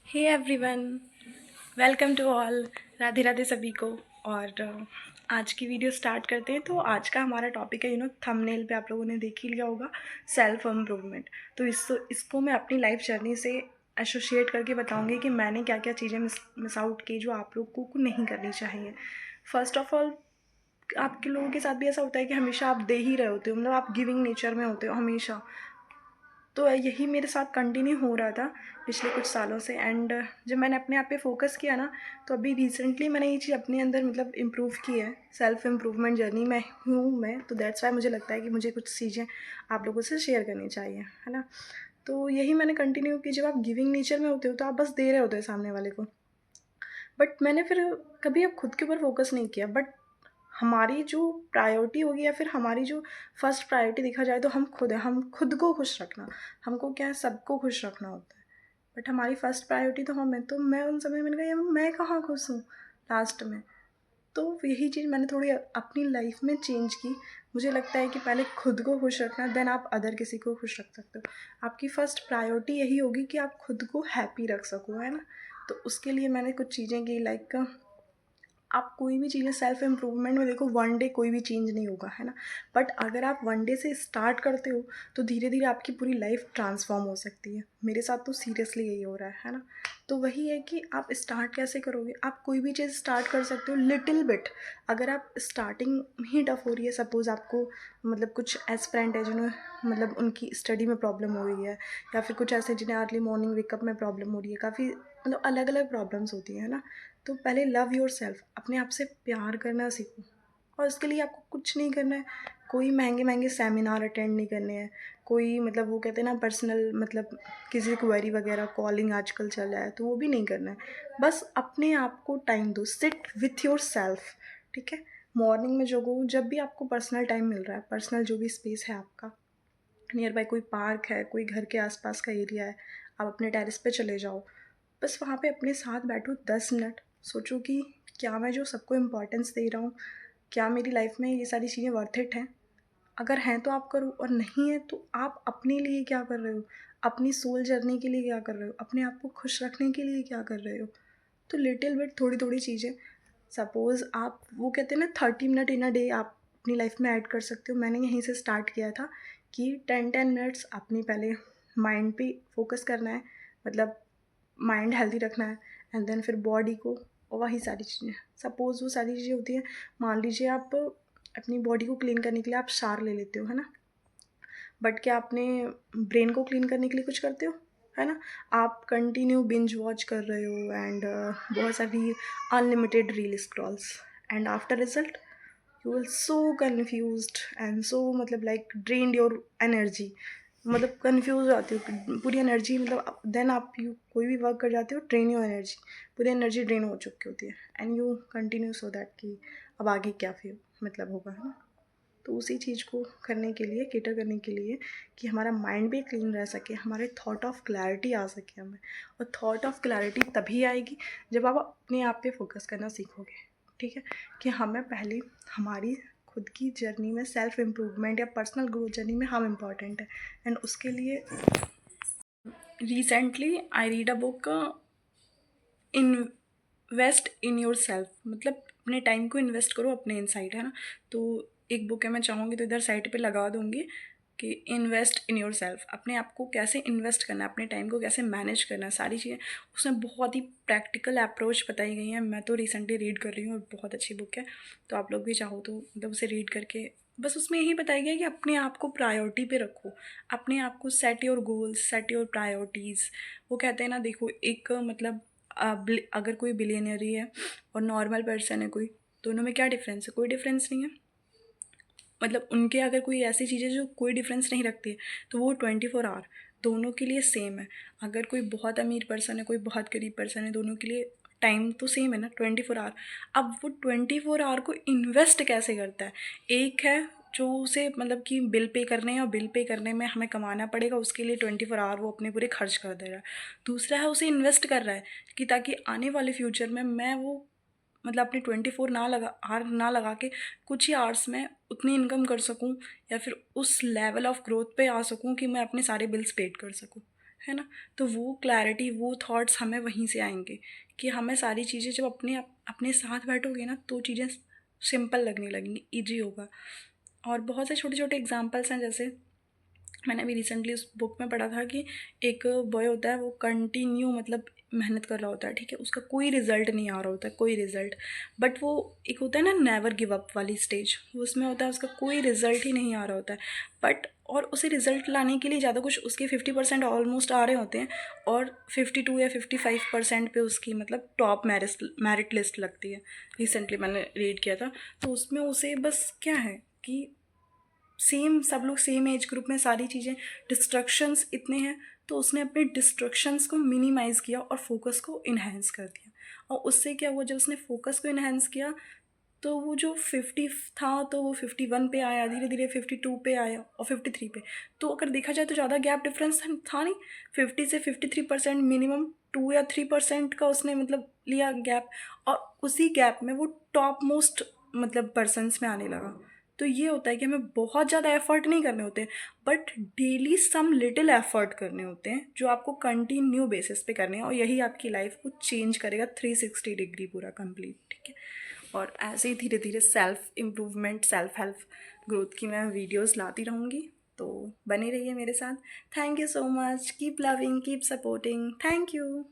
Hey everyone, welcome to all. Radhe Radhe सभी को। और आज की वीडियो स्टार्ट करते हैं। तो आज का हमारा टॉपिक है थंबनेल पे आप लोगों ने देख ही लिया होगा, सेल्फ इम्प्रूवमेंट। तो इसको मैं अपनी लाइफ जर्नी से एसोशिएट करके बताऊंगी कि मैंने क्या क्या चीज़ें मिस आउट की जो आप लोगों को नहीं करनी चाहिए। फर्स्ट ऑफ ऑल, आपके लोगों के साथ भी ऐसा होता है कि हमेशा आप दे ही रहे होते हो, मतलब आप गिविंग नेचर में होते हो हमेशा। तो यही मेरे साथ कंटिन्यू हो रहा था पिछले कुछ सालों से। एंड जब मैंने अपने आप पे फोकस किया ना, तो अभी रिसेंटली मैंने ये चीज़ अपने अंदर मतलब इम्प्रूव की है। सेल्फ इम्प्रूवमेंट जर्नी में हूँ मैं, तो दैट्स वाई मुझे लगता है कि मुझे कुछ चीज़ें आप लोगों से शेयर करनी चाहिए, है ना। तो यही मैंने कंटिन्यू की। जब आप गिविंग नेचर में होते हो तो आप बस दे रहे होते हो सामने वाले को, बट मैंने फिर कभी अब खुद के ऊपर फोकस नहीं किया। बट हमारी जो प्रायोरिटी होगी, या फिर हमारी जो फर्स्ट प्रायोरिटी देखा जाए तो हम खुद है। हम खुद को खुश रखना, हमको क्या है, सबको खुश रखना होता है। बट हमारी फर्स्ट प्रायोरिटी तो हम है। तो मैं उन समय मैंने कहा यार मैं कहाँ खुश हूँ लास्ट में। तो यही चीज़ मैंने थोड़ी अपनी लाइफ में चेंज की। मुझे लगता है कि पहले खुद को खुश रखना, देन आप अदर किसी को खुश रख सकते हो। आपकी फ़र्स्ट प्रायोरिटी यही होगी कि आप खुद को हैप्पी रख सको, है ना। तो उसके लिए मैंने कुछ चीज़ें की, लाइक आप कोई भी चीज़ें सेल्फ इम्प्रूवमेंट में देखो, वन डे कोई भी चेंज नहीं होगा, है ना। बट अगर आप वन डे से स्टार्ट करते हो तो धीरे धीरे आपकी पूरी लाइफ ट्रांसफॉर्म हो सकती है। मेरे साथ तो सीरियसली यही हो रहा है ना। तो वही है कि आप स्टार्ट कैसे करोगे। आप कोई भी चीज़ स्टार्ट कर सकते हो लिटिल बिट। अगर आप स्टार्टिंग ही टफ हो रही है, सपोज़ आपको मतलब कुछ एस्पिरेंट है जिन्हें मतलब उनकी स्टडी में प्रॉब्लम हो रही है, या फिर कुछ ऐसे जिन्हें अर्ली मॉर्निंग वेकअप में प्रॉब्लम हो रही है, काफ़ी मतलब अलग अलग प्रॉब्लम्स होती है ना। तो पहले लव योर सेल्फ, अपने आप से प्यार करना सीखो। और इसके लिए आपको कुछ नहीं करना है। कोई महंगे महंगे सेमिनार अटेंड नहीं करने हैं। कोई मतलब वो कहते हैं ना पर्सनल, मतलब किसी क्वेरी वगैरह कॉलिंग आजकल चल रहा है, तो वो भी नहीं करना है। बस अपने आप को टाइम दो, सिट विथ योर सेल्फ। ठीक है। मॉर्निंग में जगो, जब भी आपको पर्सनल टाइम मिल रहा है, पर्सनल जो भी स्पेस है आपका, नियर बाय कोई पार्क है, कोई घर के आसपास का एरिया है, आप अपने टेरेस पे चले जाओ। बस वहाँ पे अपने साथ बैठो 10 मिनट। सोचो कि क्या मैं जो सबको इम्पोर्टेंस दे रहा हूँ, क्या मेरी लाइफ में ये सारी चीज़ें वर्थ इट हैं। अगर हैं तो आप करो, और नहीं है तो आप अपने लिए क्या कर रहे हो, अपनी सोल जर्नी के लिए क्या कर रहे हो, अपने आप को खुश रखने के लिए क्या कर रहे हो। तो लिटिल बिट थोड़ी थोड़ी चीज़ें, सपोज़ आप वो कहते हैं ना 30 मिनट इन अ डे आप अपनी लाइफ में ऐड कर सकते हो। मैंने यहीं से स्टार्ट किया था कि 10 10 मिनट्स अपनी पहले माइंड पे फोकस करना है, मतलब माइंड हेल्दी रखना है। एंड देन फिर बॉडी को, और वही सारी चीज़ें। सपोज़ वो सारी चीज़ें होती हैं, मान लीजिए आप अपनी बॉडी को क्लीन करने के लिए आप शावर ले लेते हो, है ना। बट क्या अपने ब्रेन को क्लीन करने के लिए कुछ करते हो, है ना। आप कंटिन्यू बिंज वॉच कर रहे हो, एंड बहुत सारी unlimited reel Scrolls, and after result you will so confused and so मतलब लाइक ड्रेन्ड योर एनर्जी। मतलब कन्फ्यूज हो जाती हो पूरी एनर्जी, मतलब देन आप यू कोई भी वर्क कर जाते हो, ड्रेन योर एनर्जी, पूरी एनर्जी ड्रेन हो चुकी होती है। And you continue so that कि अब आगे क्या फिर मतलब होगा, है ना। तो उसी चीज़ को करने के लिए, केटर करने के लिए कि हमारा माइंड भी क्लीन रह सके, हमारे थॉट ऑफ क्लैरिटी आ सके हमें। और थॉट ऑफ क्लैरिटी तभी आएगी जब आप अपने आप पे फोकस करना सीखोगे। ठीक है। कि हमें पहले हमारी खुद की जर्नी में, सेल्फ इम्प्रूवमेंट या पर्सनल ग्रोथ जर्नी में हम इम्पॉर्टेंट है। एंड उसके लिए recently I read a book, invest in your self, मतलब अपने टाइम को इन्वेस्ट करो अपने इनसाइड, है ना। तो एक बुक है, मैं चाहूँगी तो इधर साइड पे लगा दूँगी कि इन्वेस्ट इन योर सेल्फ, अपने आप को कैसे इन्वेस्ट करना है, अपने टाइम को कैसे मैनेज करना है, सारी चीज़ें उसमें बहुत ही प्रैक्टिकल अप्रोच बताई गई हैं। मैं तो रिसेंटली रीड कर रही हूँ और बहुत अच्छी बुक है। तो आप लोग भी चाहो तो मतलब उसे रीड करके, बस उसमें यही बताया गया है कि अपने आप को प्रायोरिटी पे रखो, अपने आप को set your goals, set your priorities. वो कहते हैं ना, देखो एक मतलब अगर कोई बिलियनर है और नॉर्मल पर्सन है कोई, दोनों में क्या डिफरेंस है, कोई डिफरेंस नहीं है। मतलब उनके अगर कोई ऐसी चीज़ें जो कोई डिफरेंस नहीं रखती है, तो वो 24 आवर दोनों के लिए सेम है। अगर कोई बहुत अमीर पर्सन है, कोई बहुत गरीब पर्सन है, दोनों के लिए टाइम तो सेम है ना, 24 आवर। अब वो 24 आवर को इन्वेस्ट कैसे करता है। एक है जो उसे मतलब कि बिल पे करने हैं, और बिल पे करने में हमें कमाना पड़ेगा, उसके लिए 24 आवर वो अपने पूरे खर्च कर दे रहा है। दूसरा है उसे इन्वेस्ट कर रहा है कि ताकि आने वाले फ्यूचर में मैं वो मतलब अपने 24 आवर ना लगा के कुछ ही आवर्स में उतनी इनकम कर सकूं, या फिर उस लेवल ऑफ ग्रोथ पे आ सकूं कि मैं अपने सारे बिल्स पेड कर सकूं। है ना। तो वो क्लैरिटी, वो थॉट्स हमें वहीं से आएंगे कि हमें सारी चीज़ें जब अपने साथ बैठोगे ना तो चीज़ें सिंपल लगने लगेंगी, ईजी होगा। और बहुत से छोटे छोटे एग्जांपल्स हैं, जैसे मैंने अभी रिसेंटली उस बुक में पढ़ा था कि एक बॉय होता है, वो कंटिन्यू मतलब मेहनत कर रहा होता है, ठीक है, उसका कोई रिजल्ट नहीं आ रहा होता है, कोई रिजल्ट, बट वो एक होता है ना नेवर गिव अप वाली स्टेज, वो उसमें होता है, उसका कोई रिजल्ट ही नहीं आ रहा होता है, बट और उसे रिजल्ट लाने के लिए ज़्यादा कुछ, उसके 50% ऑलमोस्ट आ रहे होते हैं और 52 या 55% पे उसकी मतलब टॉप मेरिट लिस्ट लगती है। रिसेंटली मैंने रीड किया था, तो उसमें उसे बस क्या है कि सेम, सब लोग सेम एज ग्रुप में, सारी चीज़ें, डिस्ट्रक्शंस इतने हैं, तो उसने अपने डिस्ट्रक्शंस को मिनिमाइज़ किया और फोकस को इन्हेंस कर दिया। और उससे क्या हुआ, जब उसने फोकस को इन्हेंस किया तो वो जो 50 था तो वो 51 पे आया, धीरे धीरे 52 पे आया और 53 पे। तो अगर देखा जाए तो ज़्यादा गैप डिफरेंस था नहीं, 50 से 53% मिनिमम 2 या 3% का उसने मतलब लिया गैप, और उसी गैप में वो टॉप मोस्ट मतलब पर्सनस में आने लगा। तो ये होता है कि हमें बहुत ज़्यादा एफर्ट नहीं करने होते, but daily some little effort करने होते हैं जो आपको कंटिन्यू बेसिस पे करने हैं, और यही आपकी लाइफ को चेंज करेगा 360 डिग्री पूरा कंप्लीट, ठीक है। और ऐसे ही धीरे धीरे self improvement, self help growth की मैं वीडियोस लाती रहूँगी, तो बने रहिए मेरे साथ। Thank you so much, keep loving, keep supporting, thank you.